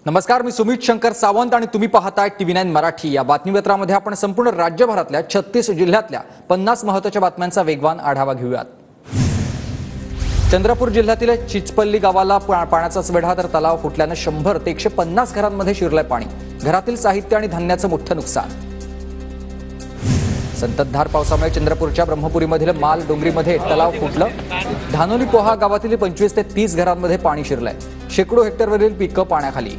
नमस्कार, मी सुमित शंकर सावंत आणि तुम्ही पाहताय TV9 मराठी। या बातमीपत्रामध्ये आपण संपूर्ण राज्यभरातल्या 36 जिल्ह्यातल्या 50 महत्त्वाच्या बातम्यांचा वेगवान आढावा घेऊयात। चंद्रपूर जिल्ह्यातील चिचपल्ली गावाला पाण्याचा वेढा तर तलाव फुटल्याने 100 ते 150 घरांमध्ये शिरलंय पाणी। घरातील साहित्य आणि धान्याचं मोठं नुकसान। संततधार पावसामुळे चंद्रपूरच्या ब्रह्मपुरीमधील माल डोंगरीमध्ये तलाव फुटलं। धानोली पोहा गावातील 25 ते 30 घरांमध्ये पाणी शिरलंय। शेकडो हेक्टरवरील पिकं पाण्याखाली।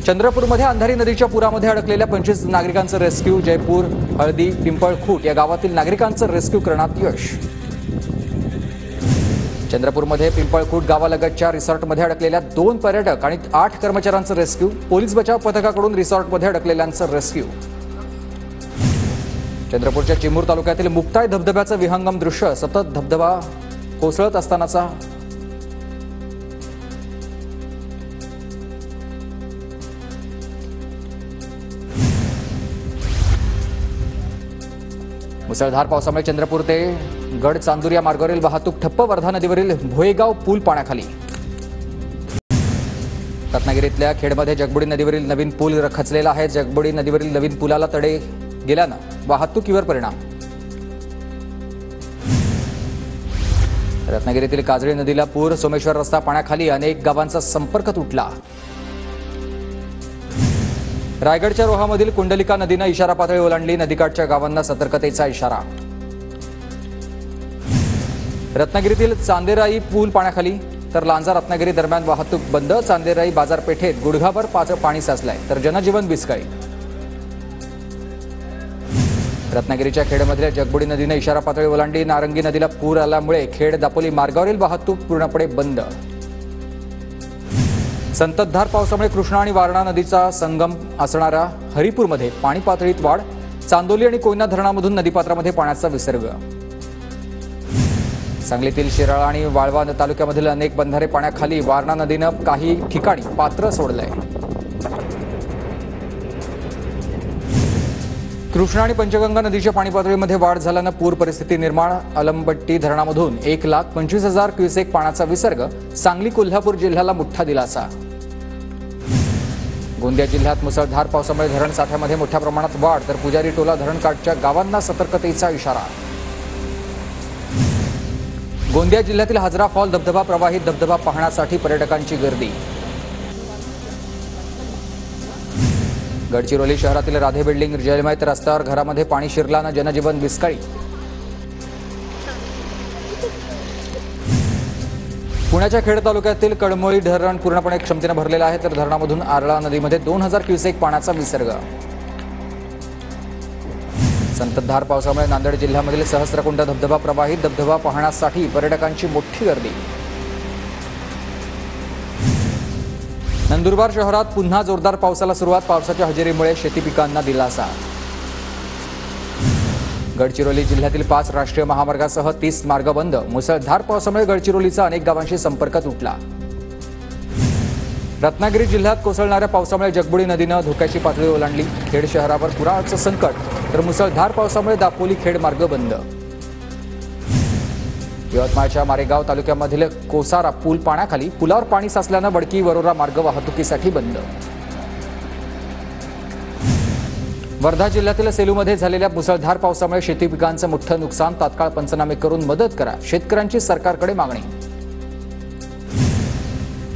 चंद्रपूरमध्ये अंधारी नदीच्या पुरामध्ये अडकलेल्या 25 नागरिकांचं रेस्क्यू। जयपूर, हळदी, पिंपळखूट या गावातील नागरिकांचं रेस्क्यू करण्यात यश। चंद्रपूरमध्ये पिंपळखूट गावालगतच्या रिसॉर्टमध्ये अडकलेल्या 2 पर्यटक आणि 8 कर्मचाऱ्यांचं रेस्क्यू। पोलीस बचाव पथकाकडून रिसॉर्टमध्ये अडकलेल्यांचं रेस्क्यू। चंद्रपूरच्या चिमूर तालुक्यातील मुक्ताई धबधब्याचं विहंगम दृश्य। सतत धबधबा कोसळत असतानाचा मुसळधार पावसामुळे चंद्रपूर ते गडचांदूर या मार्गावरील वाहतूक ठप्प। वर्धा नदीवरील भोयेगाव पूल पाण्याखाली। रत्नागिरीतल्या खेडमध्ये जगबुडी नदीवरील नवीन पूल खचलेला आहे। जगबुडी नदीवरील नवीन पुलाला तडे गेल्यानं वाहतुकीवर परिणाम। रत्नागिरीतील काजळी नदीला पूर। सोमेश्वर रस्ता पाण्याखाली। अनेक गावांचा संपर्क तुटला। रायगडच्या रोहामधील कुंडलिका नदीनं इशारा पातळी ओलांडली। नदीकाठच्या गावांना सतर्कतेचा इशारा। रत्नागिरीतील चांदेराई पूल पाण्याखाली तर लांजा रत्नागिरी दरम्यान वाहतूक बंद। चांदेराई बाजारपेठेत गुडघाभर पाणी साचलंय तर जनजीवन विस्कळीत। रत्नागिरीच्या खेडमधल्या जगबुडी नदीनं इशारा पातळी ओलांडली। नारंगी नदीला पूर आल्यामुळे खेड दापोली मार्गावरील वाहतूक पूर्णपणे बंद। संततधार पावसामुळे कृष्णा आणि वारणा नदीचा संगम असणाऱ्या हरिपूरमध्ये पाणी पातळीत वाढ। चांदोली आणि कोयना धरणामधून नदीपात्रामध्ये पाण्याचा विसर्ग। सांगलीतील शिराळा आणि वाळवा तालुक्यामधील अनेक बंधारे पाण्याखाली। वारणा नदीनं काही ठिकाणी पात्र सोडलंय। कृष्णा आणि पंचगंगा नदीच्या पाणी पातळीमध्ये वाढ झाल्यानं पूर परिस्थिती निर्माण। अलमबट्टी धरणामधून 1,25,000 क्युसेक पाण्याचा विसर्ग। सांगली कोल्हापूर जिल्ह्याला मोठा दिलासा। गोंदिया जिल्ह्यात मुसळधार पावसामुळे धरण साठ्यामध्ये मोठ्या प्रमाणात वाढ तर पुजारी टोला धरणकाठच्या गावांना सतर्कतेचा इशारा। गोंदिया जिल्ह्यातील हजरा फॉल धबधबा प्रवाहित। धबधबा पाहण्यासाठी पर्यटकांची गर्दी। गडचिरोली शहरातील राधे बिल्डिंग जलमयत रस्त्यावर घरामध्ये पाणी शिरल्यानं जनजीवन विस्कळीत। पुण्याच्या खेड तालुक्यातील कळमोळी धरण पूर्णपणे क्षमतेने भरलेलं आहे तर धरणामधून आरळा नदीमध्ये 2,000 क्युसेक पाण्याचा विसर्ग। संततधार पावसामुळे नांदेड जिल्ह्यामधील सहस्त्रकुंड धबधबा प्रवाहित। धबधबा पाहण्यासाठी पर्यटकांची मोठी गर्दी। नंदुरबार शहरात पुन्हा जोरदार पावसाला सुरुवात। पावसाच्या हजेरीमुळे शेती पिकांना दिलासा। गडचिरोली जिल्ह्यातील 5 राष्ट्रीय महामार्गासह 30 मार्ग बंद। मुसळधार पावसामुळे गडचिरोलीचा अनेक गावांशी संपर्क तुटला। रत्नागिरी जिल्ह्यात कोसळणाऱ्या पावसामुळे जगबुडी नदीनं धोक्याची पातळी ओलांडली। खेड शहरावर पुराचं संकट तर मुसळधार पावसामुळे दापोली खेड मार्ग बंद। यवतमाळच्या मारेगाव तालुक्यामधील कोसारा पूल पाण्याखाली। पुलावर पाणी साचल्यानं वडकी वरोरा मार्ग वाहतुकीसाठी बंद। वर्धा जिल्ह्यातील सेलूमध्ये झालेल्या मुसळधार पावसामुळे शेती पिकांचं मोठं नुकसान। तात्काळ पंचनामे करून मदत करा, शेतकऱ्यांची सरकारकडे मागणी।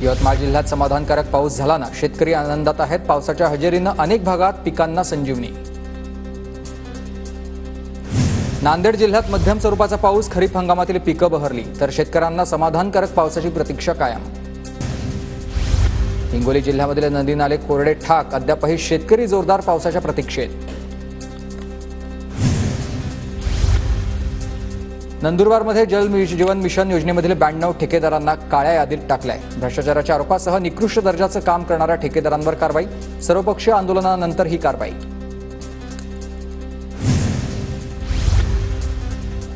यवतमाळ जिल्ह्यात समाधानकारक पाऊस झाल्यानं शेतकरी आनंदात आहेत। पावसाच्या हजेरीनं अनेक भागात पिकांना संजीवनी। नांदेड जिल्ह्यात मध्यम स्वरूपाचा पाऊस। खरीप हंगामातील पिकं बहरली तर शेतकऱ्यांना समाधानकारक पावसाची प्रतीक्षा कायम। हिंगोली जिल्ह्यामधील नदी नाले कोरडे ठाक। अद्यापही शेतकरी जोरदार पावसाच्या प्रतीक्षेत। नंदुरबारमध्ये जल जीवन मिशन योजनेमधील 92 ठेकेदारांना काळ्या यादीत टाकलंय। भ्रष्टाचाराच्या आरोपासह निकृष्ट दर्जाचं काम करणाऱ्या ठेकेदारांवर कारवाई। सर्वपक्षीय आंदोलनानंतर ही कारवाई।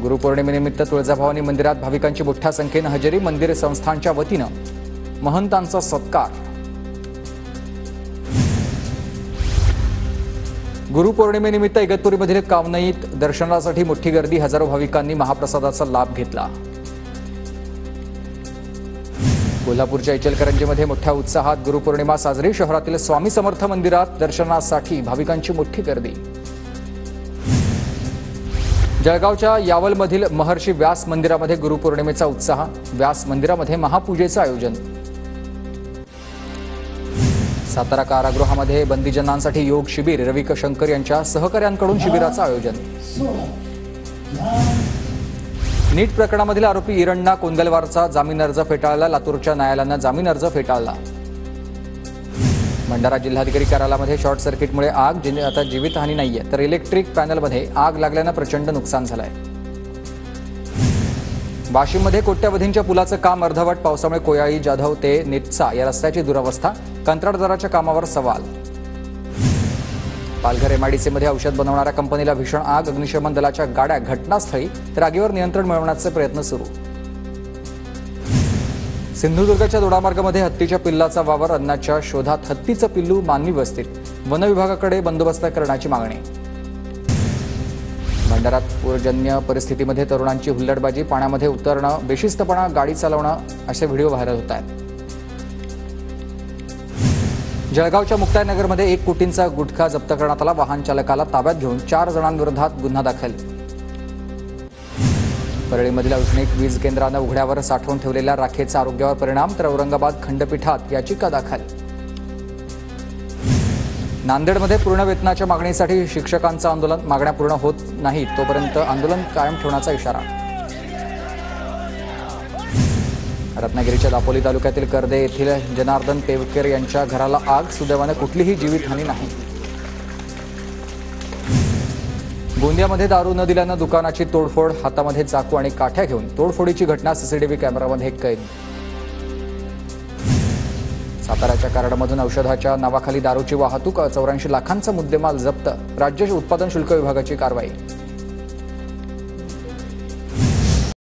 गुरुपौर्णिमेनिमित्त तुळजाभवानी मंदिरात भाविकांची मोठ्या संख्येनं हजेरी। मंदिर संस्थानच्या वतीनं महंतांचा सत्कार। गुरुपौर्णिमेनिमित्त इगतपुरीमधील कावनईत दर्शनासाठी मोठी गर्दी। हजारो भाविकांनी महाप्रसादाचा लाभ घेतला। कोल्हापूरच्या इचलकरंजीमध्ये मोठ्या उत्साहात गुरुपौर्णिमा साजरी. शहरातील स्वामी समर्थ मंदिरात दर्शनासाठी भाविकांची मोठी गर्दी. जळगावच्या यावलमधील महर्षी व्यास मंदिरामध्ये गुरुपौर्णिमेचा उत्साह. व्यास मंदिरामध्ये महापूजेचं आयोजन. सातारा कारागृहामध्ये बंदीजनांसाठी योग शिबिर. रवी शंकर यांच्या सहकाऱ्यांकडून शिबिराचं आयोजन. नीट प्रकरणामधील आरोपी इरण्णा कोंदलवारचा जामीन अर्ज फेटाळला. लातूरच्या न्यायालयानं जामीन अर्ज फेटाळला. भंडारा जिल्हाधिकारी कार्यालयामध्ये शॉर्ट सर्किटमुळे आग. आता जीवितहानी नाहीये, तर इलेक्ट्रिक पॅनलमध्ये आग लागल्यानं प्रचंड नुकसान झालंय. वाशिममध्ये कोट्यावधींच्या पुलाचं काम अर्धवट. पावसामुळे कोयाळी जाधव ते निटसा या रस्त्याची दुरवस्था. कंत्राटदाराच्या कामावर सवाल. पालघर एमआयडीसीमध्ये औषध बनवणाऱ्या कंपनीला भीषण आग. अग्निशमन दलाच्या गाड्या घटनास्थळी, तर आगीवर नियंत्रण मिळवण्याचे प्रयत्न सुरू. सिंधुदुर्गच्या दोडामार्गमध्ये हत्तीच्या पिल्लाचा वावर. अन्नाच्या शोधात हत्तीचं पिल्लू मानवी वस्तीत. वन विभागाकडे बंदोबस्त करण्याची मागणी. भंडारात पूरजन्य परिस्थितीमध्ये तरुणांची हुल्लडबाजी. पाण्यामध्ये उतरणं, बेशिस्तपणा गाडी चालवणं असे व्हिडिओ व्हायरल होत आहेत. जळगावच्या मुक्ताईनगरमध्ये 1 कोटींचा गुटखा जप्त करण्यात आला. वाहन चालकाला ताब्यात घेऊन 4 जणांविरोधात गुन्हा दाखल. परळीमधील औष्णिक वीज केंद्रानं उघड्यावर साठवून ठेवलेल्या राखेचा आरोग्यावर परिणाम. तर औरंगाबाद खंडपीठात याचिका दाखल. नांदेडमध्ये पूर्ण वेतनाच्या मागणीसाठी शिक्षकांचं आंदोलन. मागण्या पूर्ण होत नाहीत तोपर्यंत आंदोलन कायम ठेवण्याचा इशारा. रत्नागिरीच्या दापोली तालुक्यातील कर्दे येथील जनार्दन पेवकर यांच्या घराला आग. सुदैवाने कुठलीही जीवितहानी नाही. गोंदियामध्ये दारू न दिल्यानं दुकानाची तोडफोड. हातामध्ये चाकू आणि काठ्या घेऊन तोडफोडीची घटना सीसीटीव्ही कॅमेरामध्ये कैद. साताऱ्याच्या कराडमधून औषधाच्या नावाखाली दारूची वाहतूक. 84 लाखांचा मुद्देमाल जप्त. राज्य उत्पादन शुल्क विभागाची कारवाई.